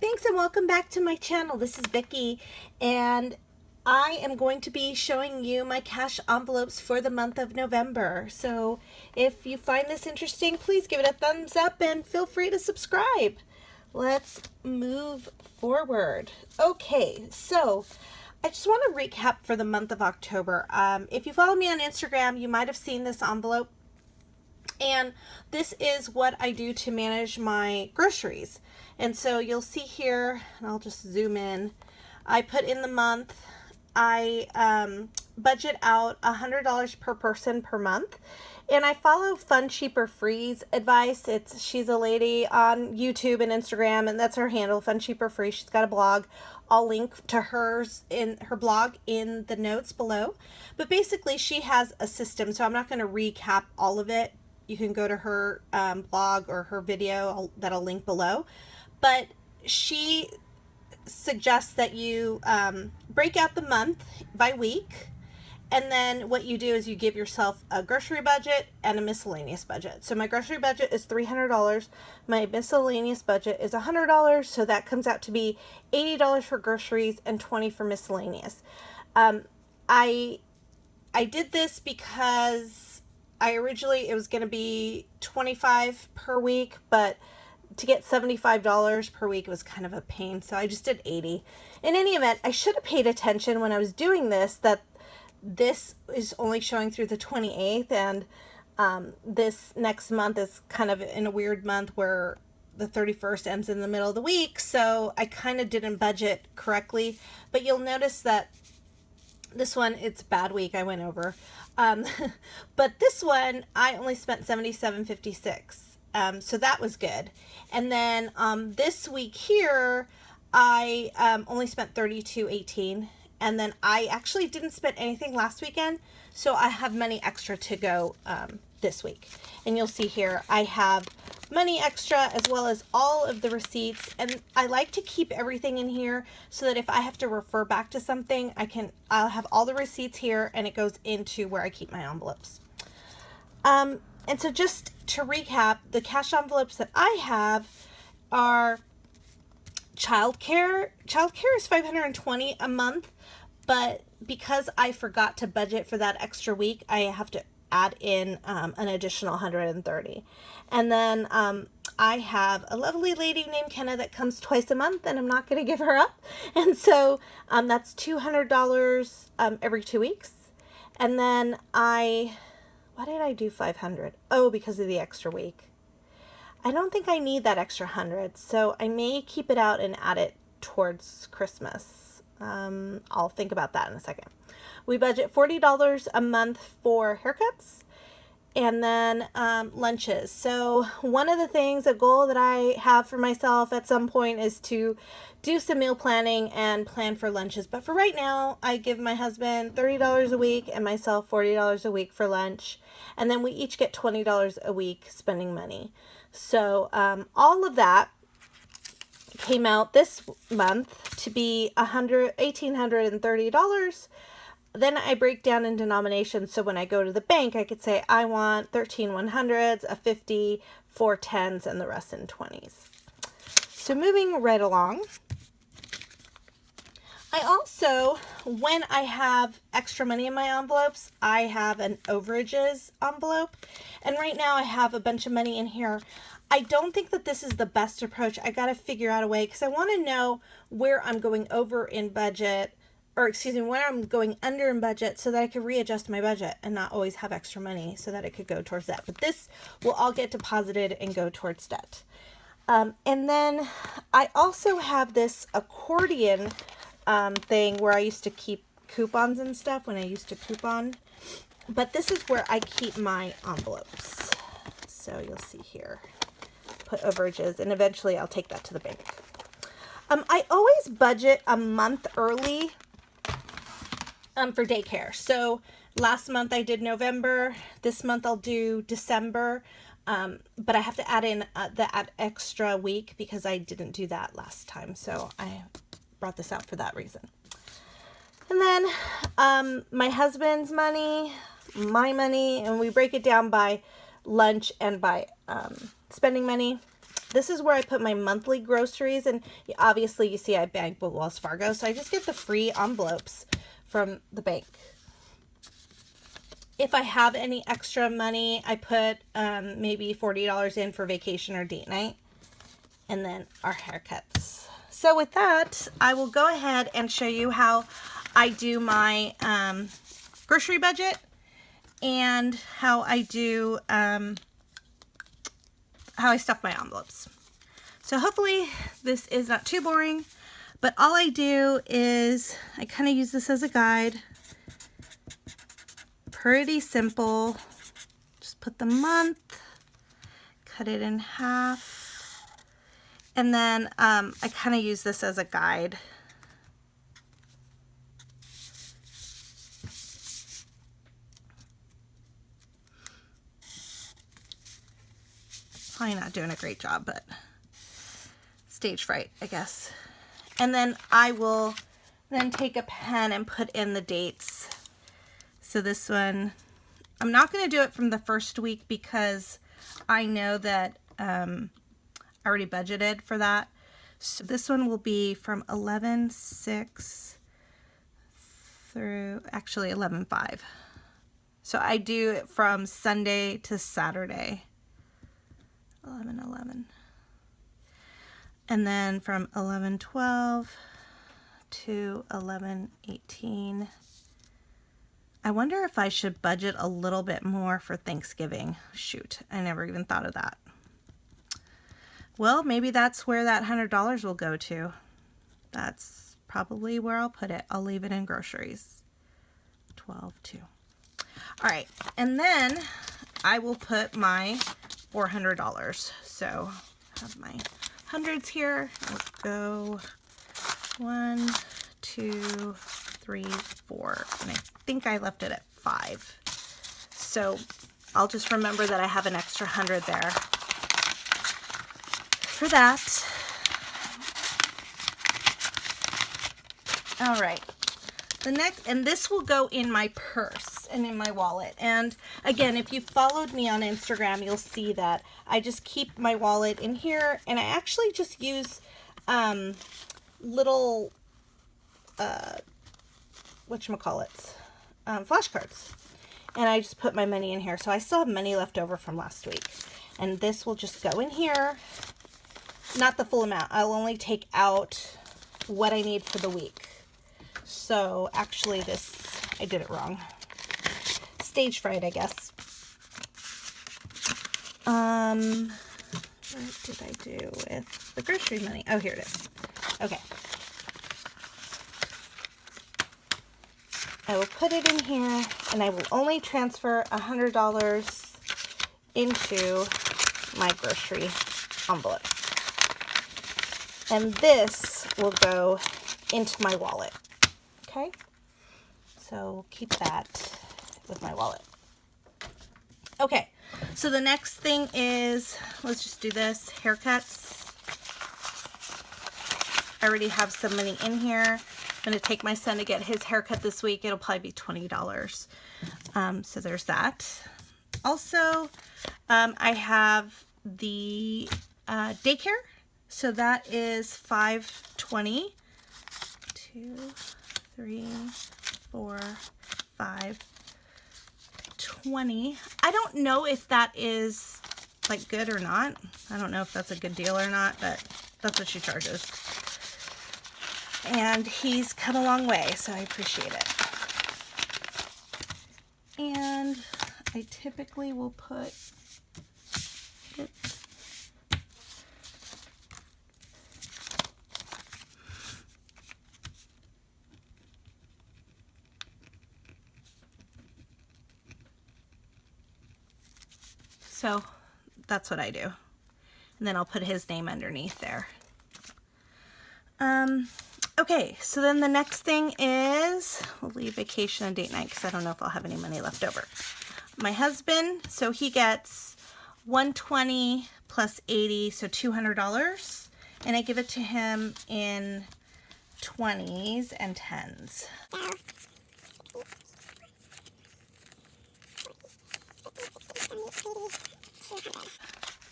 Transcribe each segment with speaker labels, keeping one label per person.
Speaker 1: Thanks and welcome back to my channel. This is Vicky and I am going to be showing you my cash envelopes for the month of November. So if you find this interesting, please give it a thumbs up and feel free to subscribe. Let's move forward. Okay, so I just want to recap for the month of October. If you follow me on Instagram, you might have seen this envelope. And this is what I do to manage my groceries. And so you'll see here, and I'll just zoom in, I put in the month, I budget out $100 per person per month. And I follow Fun Cheaper Free's advice. She's a lady on YouTube and Instagram, and that's her handle, Fun Cheaper Free. She's got a blog. I'll link to hers in her blog in the notes below. But basically, she has a system, so I'm not going to recap all of it. You can go to her blog or her video that I'll link below. But she suggests that you break out the month by week. And then what you do is you give yourself a grocery budget and a miscellaneous budget. So my grocery budget is $300. My miscellaneous budget is $100. So that comes out to be $80 for groceries and $20 for miscellaneous. I did this because it was going to be $25 per week, but to get $75 per week was kind of a pain. So I just did $80. In any event, I should have paid attention when I was doing this, that this is only showing through the 28th, and this next month is kind of in a weird month where the 31st ends in the middle of the week. So I kind of didn't budget correctly, but you'll notice that this one, it's a bad week. I went over. But this one, I only spent $77.56. So that was good. And then this week here, I only spent $32.18. And then I actually didn't spend anything last weekend. So I have money extra to go this week. And you'll see here, I have money extra as well as all of the receipts. And I like to keep everything in here so that if I have to refer back to something, I'll have all the receipts here and it goes into where I keep my envelopes. And so just to recap, the cash envelopes that I have are childcare. Childcare is $520 a month, but because I forgot to budget for that extra week, I have to add in an additional $130. And then I have a lovely lady named Kenna that comes twice a month, and I'm not going to give her up. And so that's $200 every 2 weeks. And then why did I do 500? Oh, because of the extra week. I don't think I need that extra 100, so I may keep it out and add it towards Christmas. I'll think about that in a second. We budget $40 a month for haircuts and then lunches. So one of the things, a goal that I have for myself at some point is to do some meal planning and plan for lunches. But for right now, I give my husband $30 a week and myself $40 a week for lunch. And then we each get $20 a week spending money. So all of that came out this month to be $1,830. Then I break down in denominations, so when I go to the bank, I could say I want 13 100s, a 50, 4 10s, and the rest in 20s. So moving right along, I also, when I have extra money in my envelopes, I have an overages envelope. And right now I have a bunch of money in here. I don't think that this is the best approach. I got to figure out a way because I want to know where I'm going over in budget, or excuse me, where I'm going under in budget so that I can readjust my budget and not always have extra money so that it could go towards that. But this will all get deposited and go towards debt. And then I also have this accordion thing where I used to keep coupons and stuff when I used to coupon. But this is where I keep my envelopes. So you'll see here, put overages, and eventually I'll take that to the bank. I always budget a month early for daycare. So last month I did November. This month I'll do December. But I have to add in that extra week because I didn't do that last time. So I brought this out for that reason. And then my husband's money, my money, and we break it down by lunch and by spending money. this is where I put my monthly groceries, and obviously you see I bank with Wells Fargo, so I just get the free envelopes from the bank. If I have any extra money, I put maybe $40 in for vacation or date night, and then our haircuts. So with that, I will go ahead and show you how I do my grocery budget and how I do how I stuff my envelopes. So hopefully this is not too boring, but all I do is I kind of use this as a guide. Pretty simple. Just put the month, cut it in half, and then I kind of use this as a guide. Probably not doing a great job, but stage fright, I guess. And then I will then take a pen and put in the dates. So this one, I'm not going to do it from the first week because I know that I already budgeted for that. So this one will be from 11/6 through actually 11/5. So I do it from Sunday to Saturday. 11/11. And then from 11/12 to 11/18. I wonder if I should budget a little bit more for Thanksgiving. Shoot, I never even thought of that. Well, maybe that's where that $100 will go to. That's probably where I'll put it. I'll leave it in groceries. 12/2. All right, and then I will put my $400. So I have my hundreds here. Let's go 1, 2, 3, 4, and I think I left it at 5. So I'll just remember that I have an extra 100 there for that. All right. The next, and this will go in my purse and in my wallet. And again, if you followed me on Instagram, you'll see that I just keep my wallet in here, and I actually just use little whatchamacallits, flashcards, and I just put my money in here. So I still have money left over from last week, and this will just go in here. Not the full amount. I'll only take out what I need for the week. So actually this, I did it wrong. Stage fright, I guess. What did I do with the grocery money? Oh, here it is. Okay. I will put it in here, and I will only transfer $100 into my grocery envelope. And this will go into my wallet. Okay? So keep that with my wallet. Okay, so the next thing is, let's just do this, haircuts. I already have some money in here. I'm going to take my son to get his haircut this week. It'll probably be $20. So there's that. Also, I have the daycare. So that is $5.20. 2, 3, 4, 5, 20. I don't know if that is like good or not. I don't know if that's a good deal or not, but that's what she charges. And he's come a long way, so I appreciate it. And I typically will put so that's what I do. And then I'll put his name underneath there. Okay, so then the next thing is, we'll leave vacation and date night because I don't know if I'll have any money left over. My husband, so he gets $120 plus $80, so $200. And I give it to him in 20s and 10s.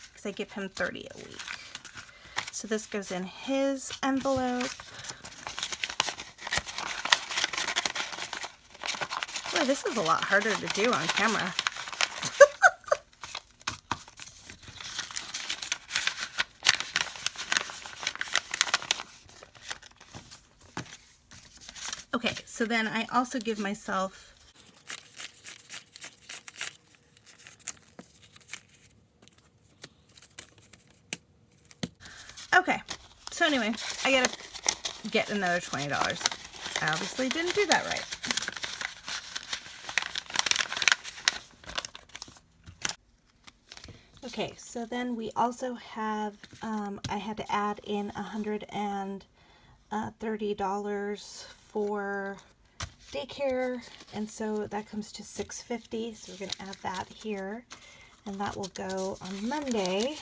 Speaker 1: Because I give him 30 a week. So this goes in his envelope. Boy, this is a lot harder to do on camera. Okay, so then I also give myself okay, so anyway, I gotta get another $20. I obviously didn't do that right. Okay, so then we also have, I had to add in $130 for daycare, and so that comes to $650. So we're going to add that here, and that will go on Monday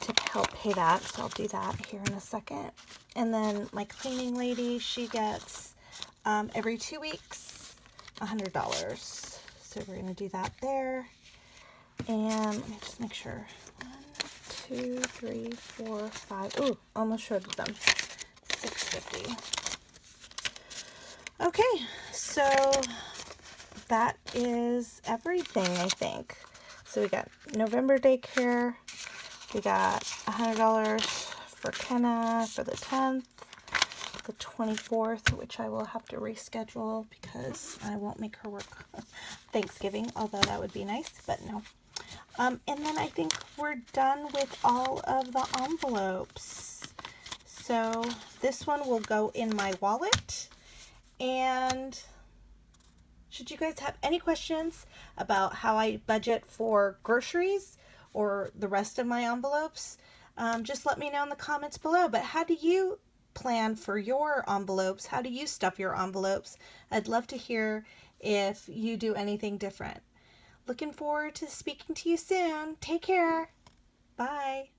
Speaker 1: to help pay that. So I'll do that here in a second. And then my cleaning lady, she gets every 2 weeks $100. So we're going to do that there. And let me just make sure. 1, 2, 3, 4, 5. Ooh, almost showed them. $650. Okay, so that is everything, I think. So we got November daycare. We got $100 for Kenna for the 10th, the 24th, which I will have to reschedule because I won't make her work Thanksgiving, although that would be nice, but no. And then I think we're done with all of the envelopes. So this one will go in my wallet. And should you guys have any questions about how I budget for groceries or the rest of my envelopes, just let me know in the comments below. But how do you plan for your envelopes? How do you stuff your envelopes? I'd love to hear if you do anything different. Looking forward to speaking to you soon. Take care. Bye.